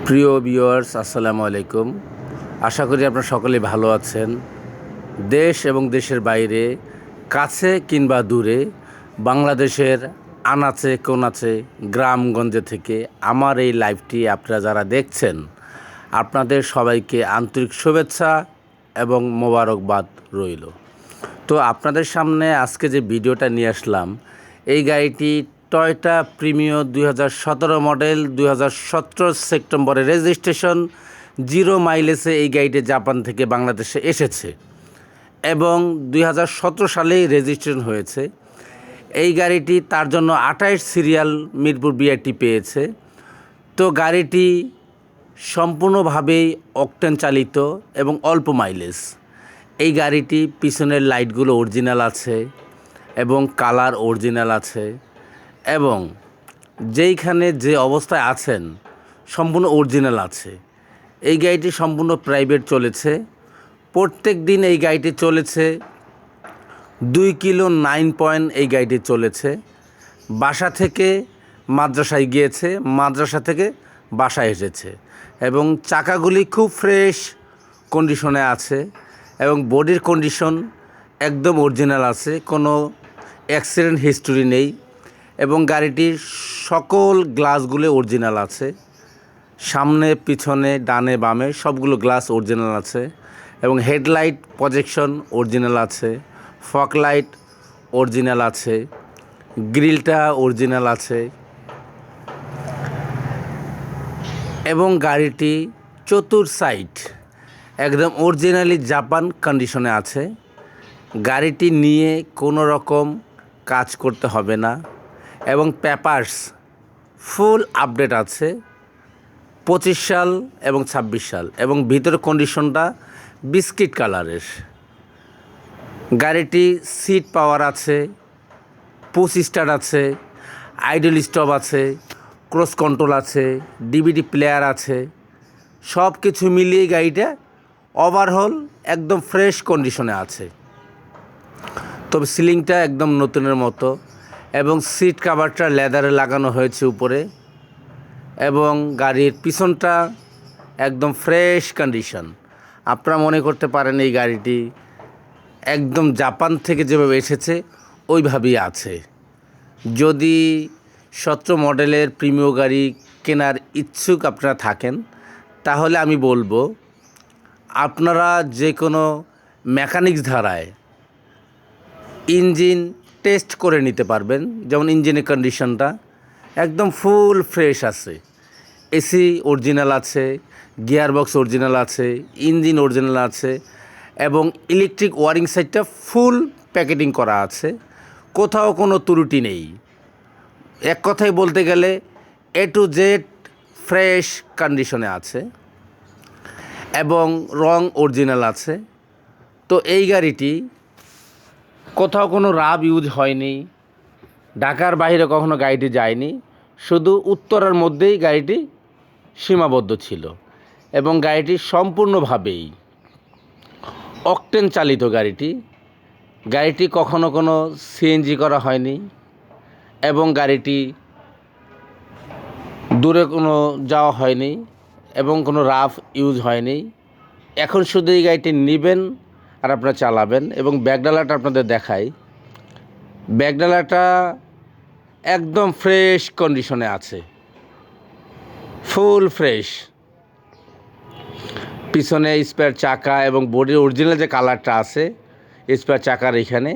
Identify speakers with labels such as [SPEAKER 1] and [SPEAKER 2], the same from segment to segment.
[SPEAKER 1] প্রিয় ভিউয়ার্স, আসসালামু আলাইকুম। আশা করি আপনারা সকলেই ভালো আছেন। দেশ এবং দেশের বাইরে, কাছে কিংবা দূরে, বাংলাদেশের আনাচে কোনাচে, গ্রামগঞ্জে থেকে আমার এই লাইভটি আপনারা যারা দেখছেন, আপনাদের সবাইকে আন্তরিক শুভেচ্ছা এবং মোবারকবাদ রইল। তো আপনাদের সামনে আজকে যে ভিডিওটা নিয়ে আসলাম, এই গাড়িটি টয়োটা প্রিমিও 2017 মডেল, 2017 সেপ্টেম্বরে রেজিস্ট্রেশন, 0 মাইলেজে এই গাড়িটি জাপান থেকে বাংলাদেশে এসেছে এবং 2017 সালেই রেজিস্ট্রেশন হয়েছে। এই গাড়িটি তার জন্য 28 সিরিয়াল মিরপুর বিআরটি পেয়েছে। তো গাড়িটি সম্পূর্ণভাবেই অকটেন চালিত এবং অল্প মাইলেজ। এই গাড়িটি পিছনের লাইটগুলো অরিজিনাল আছে এবং কালার অরিজিনাল আছে এবং যেইখানে যে অবস্থায় আছেন সম্পূর্ণ অরিজিনাল আছে। এই গাড়িটি সম্পূর্ণ প্রাইভেট চলেছে। প্রত্যেক দিন এই গাড়িটি চলেছে 2 কিলো 9 পয়েন্ট। এই গাড়িটি চলেছে বাসা থেকে মাদ্রাসায় গিয়েছে, মাদ্রাসা থেকে বাসায় এসেছে এবং চাকাগুলি খুব ফ্রেশ কন্ডিশনে আছে এবং বডির কন্ডিশন একদম অরিজিনাল আছে, কোনো অ্যাক্সিডেন্ট হিস্টোরি নেই এবং গাড়িটির সকল গ্লাসগুলো অরিজিনাল আছে। সামনে পিছনে ডানে বামে সবগুলো গ্লাস অরিজিনাল আছে এবং হেডলাইট প্রজেকশন অরিজিনাল আছে, ফগ লাইট অরিজিনাল আছে, গ্রিলটা অরিজিনাল আছে এবং গাড়িটি চতুর সাইড একদম অরিজিনালি জাপান কন্ডিশনে আছে। গাড়িটি নিয়ে কোনো রকম কাজ করতে হবে না এবং পেপারস ফুল আপডেট আছে 25 সাল এবং 26 সাল এবং ভিতরের কন্ডিশনটা বিস্কিট কালারের। গাড়িটি সিট পাওয়ার আছে, পুশ স্টার্ট আছে, আইডল স্টপ আছে, ক্রুজ কন্ট্রোল আছে, ডিভিডি প্লেয়ার আছে। সব কিছু মিলিয়ে গাড়িটা ওভারঅল একদম ফ্রেশ কন্ডিশনে আছে। তবে সিলিংটা একদম নতুনের মতো এবং সিট কাভারটা লেদারে লাগানো হয়েছে উপরে এবং গাড়ির পিছনটা একদম ফ্রেশ কন্ডিশন। আপনারা মনে করতে পারেন এই গাড়িটি একদম জাপান থেকে যেভাবে এসেছে ওইভাবেই আছে। যদি 17 মডেলের প্রিমিও গাড়ি কেনার ইচ্ছুক আপনারা থাকেন, তাহলে আমি বলবো আপনারা যে কোনো মেকানিক্স ধারায় ইঞ্জিন টেস্ট করে নিতে পারবেন। যেমন ইঞ্জিনের কন্ডিশনটা একদম ফুল ফ্রেশ আছে, এসি অরিজিনাল আছে, গিয়ারবক্স অরিজিনাল আছে, ইঞ্জিন অরিজিনাল আছে এবং ইলেকট্রিক ওয়ারিং সাইডটা ফুল প্যাকেটিং করা আছে, কোথাও কোনো ত্রুটি নেই। এক কথায় বলতে গেলে এ টু জেড ফ্রেশ কন্ডিশনে আছে এবং রং অরিজিনাল আছে। তো এই গাড়িটি কোথাও কোনো রাব ইউজ হয়নি, ঢাকার বাইরে কখনো গাড়িটি যায়নি, শুধু উত্তরার মধ্যেই গাড়িটি সীমাবদ্ধ ছিল এবং গাড়িটি সম্পূর্ণভাবেই অকটেন চালিত গাড়িটি কখনো কোনো সিএনজি করা হয়নি এবং গাড়িটি দূরে কোনো যাওয়া হয়নি এবং কোনো রাফ ইউজ হয়নি। এখন শুধু এই গাড়িটি নেবেন আর আপনারা চালাবেন এবং ব্যাকডালাটা আপনাদের দেখাই। ব্যাকডালাটা একদম ফ্রেশ কন্ডিশনে আছে, ফুল ফ্রেশ। পিছনে স্পেয়ার চাকা এবং বডির অরিজিনাল যে কালারটা আছে স্পেয়ার চাকার এখানে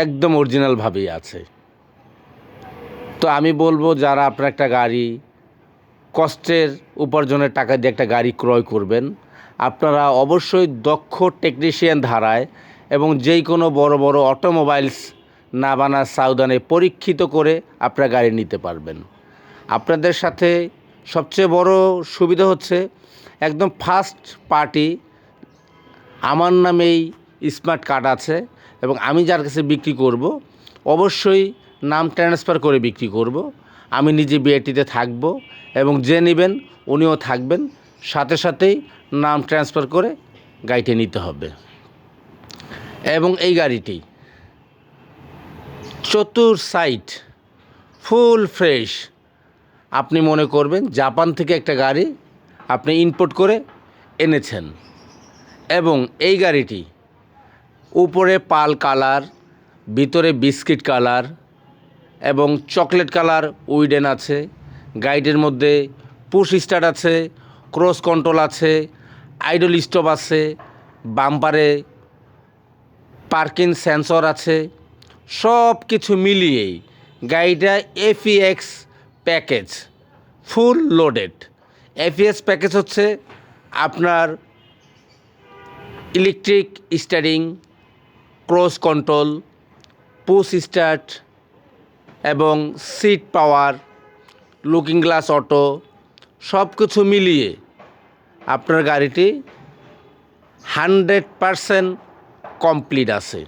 [SPEAKER 1] একদম অরিজিনালভাবেই আছে। তো আমি বলবো যারা আপনার একটা গাড়ি কষ্টের উপার্জনের টাকা দিয়ে একটা গাড়ি ক্রয় করবেন, আপনারা অবশ্যই দক্ষ টেকনিশিয়ান ধারায় এবং যেই কোনো বড় বড় অটোমোবাইলস নাভানা সাউদানে পরীক্ষিত করে আপনারা গাড়ি নিতে পারবেন। আপনাদের সাথে সবচেয়ে বড় সুবিধা হচ্ছে একদম ফার্স্ট পার্টি আমার নামেই স্মার্ট কার্ড আছে এবং আমি যার কাছে বিক্রি করব অবশ্যই নাম ট্রান্সফার করে বিক্রি করব। আমি নিজে বিআরটিতে থাকব এবং যে নেবেন উনিও থাকবেন, সাথে সাথেই নাম ট্রান্সফার করে গাড়িটি নিতে হবে। এবং এই গাড়িটি চতুর সাইড ফুল ফ্রেশ। আপনি মনে করবেন জাপান থেকে একটা গাড়ি আপনি ইনপুট করে এনেছেন এবং এই গাড়িটি উপরে পাল কালার, ভিতরে বিস্কিট কালার এবং চকলেট কালার উইডেন আছে। গাড়িটির মধ্যে পুশ স্টার্ট আছে, ক্রস কন্ট্রোল আছে, আইডল স্টপ আছে, বাম্পারে পার্কিং সেন্সর আছে। সব কিছু মিলিয়েই গাড়িটা FEX package, full loaded. FEX package হচ্ছে আপনার electric steering, cruise control, push start এবং seat power, looking glass auto, সব কিছু মিলিয়ে আপনার গাড়িটি 100% কমপ্লিট আছে।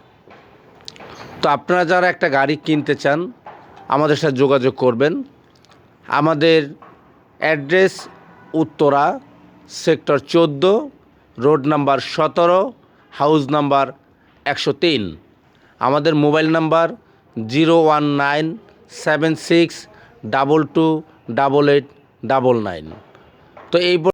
[SPEAKER 1] তো আপনারা যারা একটা গাড়ি কিনতে চান আমাদের সাথে যোগাযোগ করবেন। আমাদের address Uttara, sector 14, road number 17, house number 103। আমাদের মোবাইল নাম্বার 01976228899। তো এই